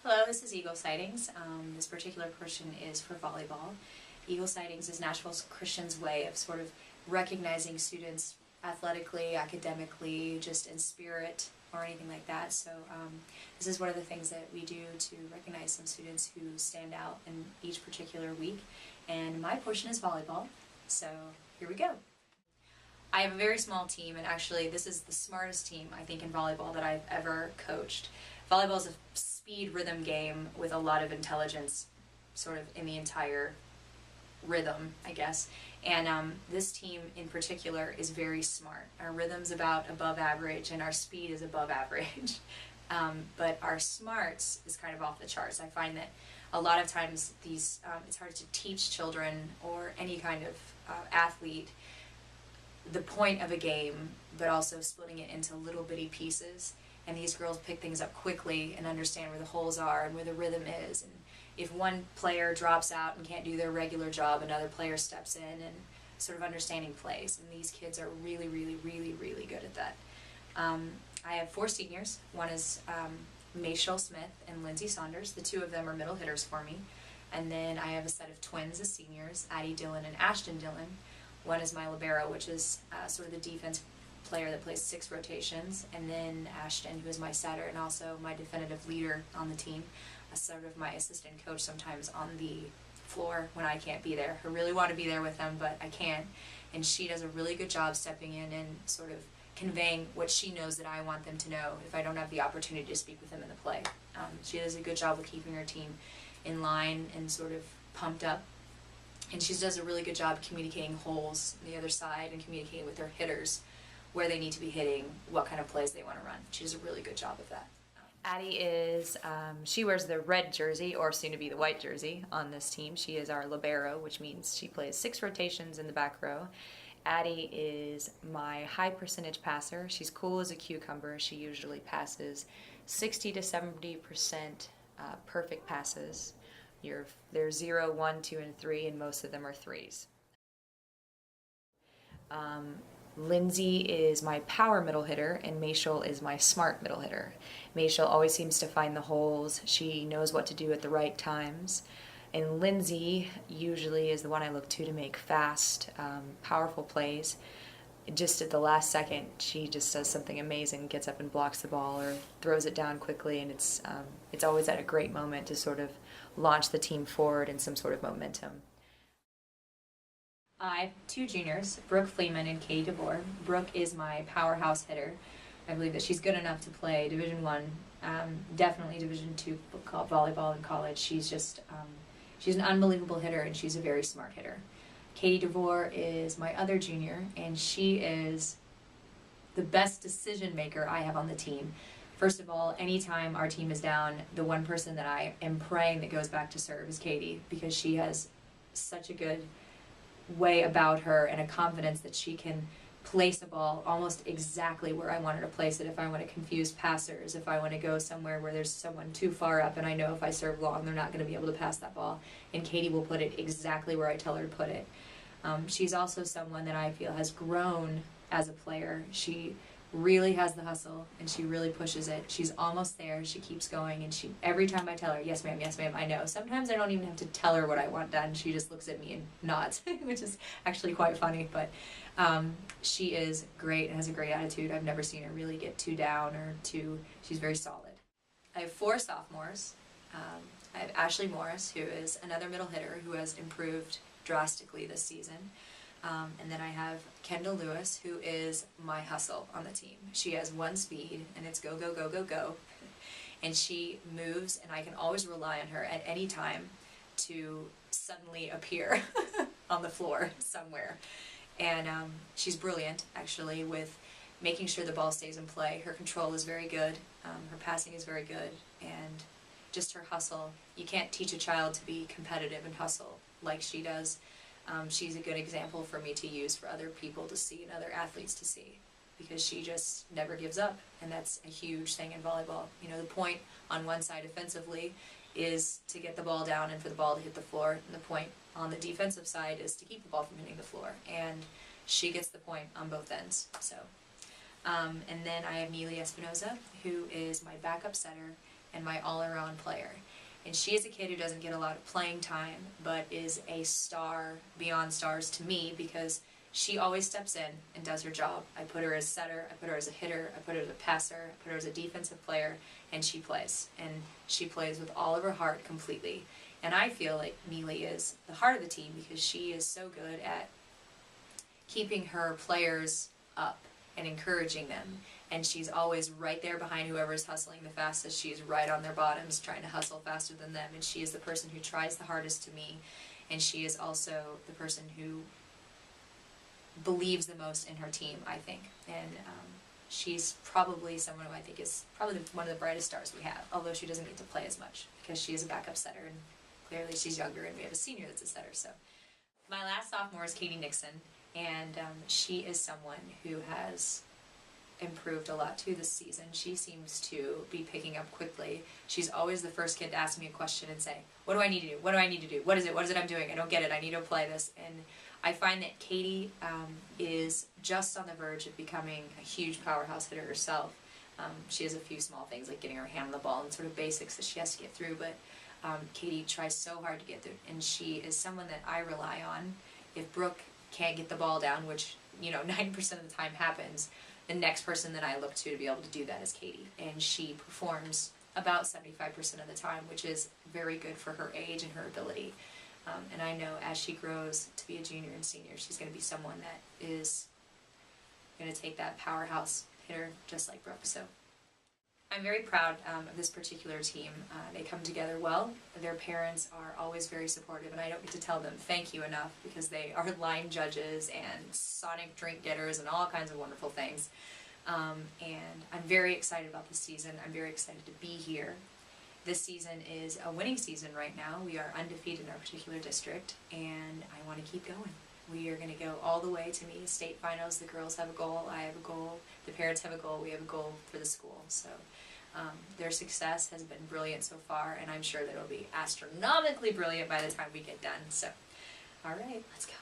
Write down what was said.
Hello, this is Eagle Citings. This particular portion is for volleyball. Eagle Citings is Nashville Christian's way of sort of recognizing students athletically, academically, just in spirit or anything like that. So this is one of the things that we do to recognize some students who stand out in each particular week. And my portion is volleyball, so here we go. I have a very small team, and actually this is the smartest team I think in volleyball that I've ever coached. Volleyball is a speed rhythm game with a lot of intelligence sort of in the entire rhythm, I guess. And this team in particular is very smart. Our rhythm's about above average and our speed is above average. But our smarts is kind of off the charts. I find that a lot of times it's hard to teach children or any kind of athlete the point of a game, but also splitting it into little bitty pieces. And these girls pick things up quickly and understand where the holes are and where the rhythm is. And if one player drops out and can't do their regular job, another player steps in, and sort of understanding plays. And these kids are really, really, really, really good at that. I have 4 seniors. One is Mayshel Smith and Lindsay Saunders. The 2 of them are middle hitters for me. And then I have a set of twins as seniors, Addie Dillon and Ashton Dillon. One is my libero, which is sort of the defense player that plays 6 rotations, and then Ashton, who is my setter and also my definitive leader on the team, sort of my assistant coach sometimes on the floor when I can't be there. I really want to be there with them, but I can't, and she does a really good job stepping in and sort of conveying what she knows that I want them to know if I don't have the opportunity to speak with them in the play. She does a good job of keeping her team in line and sort of pumped up. And she does a really good job communicating holes on the other side and communicating with her hitters where they need to be hitting, what kind of plays they want to run. She does a really good job of that. Addie is, she wears the red jersey, or soon to be the white jersey, on this team. She is our libero, which means she plays 6 rotations in the back row. Addie is my high percentage passer. She's cool as a cucumber. She usually passes 60 to 70% perfect passes. They're 0, 1, 2, and 3, and most of them are 3s. Lindsay is my power middle hitter, and Mayshel is my smart middle hitter. Mayshel always seems to find the holes. She knows what to do at the right times. And Lindsay usually is the one I look to make fast, powerful plays. Just at the last second, she just does something amazing, gets up and blocks the ball or throws it down quickly, and it's always at a great moment to sort of launch the team forward in some sort of momentum. I have 2 juniors, Brooke Fleeman and Katie DeVore. Brooke is my powerhouse hitter. I believe that she's good enough to play Division I, definitely Division II volleyball in college. She's just, she's an unbelievable hitter, and she's a very smart hitter. Katie DeVore is my other junior, and she is the best decision maker I have on the team. First of all, anytime our team is down, the one person that I am praying that goes back to serve is Katie, because she has such a good way about her and a confidence that she can place a ball almost exactly where I want her to place it. If I want to confuse passers, if I want to go somewhere where there's someone too far up and I know if I serve long they're not going to be able to pass that ball, and Katie will put it exactly where I tell her to put it. She's also someone that I feel has grown as a player. She really has the hustle, and she really pushes it. She's almost there. She keeps going, and every time I tell her, yes ma'am, I know. Sometimes I don't even have to tell her what I want done. She just looks at me and nods, which is actually quite funny, but she is great and has a great attitude. I've never seen her really get too down or she's very solid. I have 4 sophomores. I have Ashley Morris, who is another middle hitter who has improved drastically this season. And then I have Kendall Lewis, who is my hustle on the team. She has 1 speed, and it's go, go, go, go, go. And she moves, and I can always rely on her at any time to suddenly appear on the floor somewhere. And she's brilliant, actually, with making sure the ball stays in play. Her control is very good. Her passing is very good. And just her hustle. You can't teach a child to be competitive and hustle like she does. She's a good example for me to use for other people to see and other athletes to see, because she just never gives up, and that's a huge thing in volleyball. You know, the point on one side offensively is to get the ball down and for the ball to hit the floor, and the point on the defensive side is to keep the ball from hitting the floor, and she gets the point on both ends. So, and then I have Neely Espinoza, who is my backup setter, and my all-around player. And she is a kid who doesn't get a lot of playing time, but is a star beyond stars to me because she always steps in and does her job. I put her as setter, I put her as a hitter, I put her as a passer, I put her as a defensive player, and she plays. And she plays with all of her heart completely. And I feel like Neely is the heart of the team because she is so good at keeping her players up and encouraging them. And she's always right there behind whoever's hustling the fastest. She's right on their bottoms trying to hustle faster than them. And she is the person who tries the hardest to me. And she is also the person who believes the most in her team, I think. And she's probably someone who I think is probably one of the brightest stars we have, although she doesn't get to play as much because she is a backup setter and clearly she's younger and we have a senior that's a setter. So my last sophomore is Katie Nixon, and she is someone who has improved a lot too this season. She seems to be picking up quickly. She's always the first kid to ask me a question and say, what do I need to do? What do I need to do? What is it I'm doing? I don't get it. I need to apply this. And I find that Katie is just on the verge of becoming a huge powerhouse hitter herself. She has a few small things like getting her hand on the ball and sort of basics that she has to get through, but Katie tries so hard to get through, and she is someone that I rely on. If Brooke can't get the ball down, which 90% of the time happens, the next person that I look to be able to do that is Katie, and she performs about 75% of the time, which is very good for her age and her ability. And I know as she grows to be a junior and senior, she's going to be someone that is going to take that powerhouse hitter just like Brooke. So I'm very proud of this particular team. They come together well. Their parents are always very supportive, and I don't get to tell them thank you enough because they are line judges and Sonic drink getters and all kinds of wonderful things. And I'm very excited about this season. I'm very excited to be here. This season is a winning season right now. We are undefeated in our particular district, and I want to keep going. We are going to go all the way to meet state finals. The girls have a goal, I have a goal, the parents have a goal, we have a goal for the school. So their success has been brilliant so far, and I'm sure that it'll be astronomically brilliant by the time we get done. So, all right, let's go.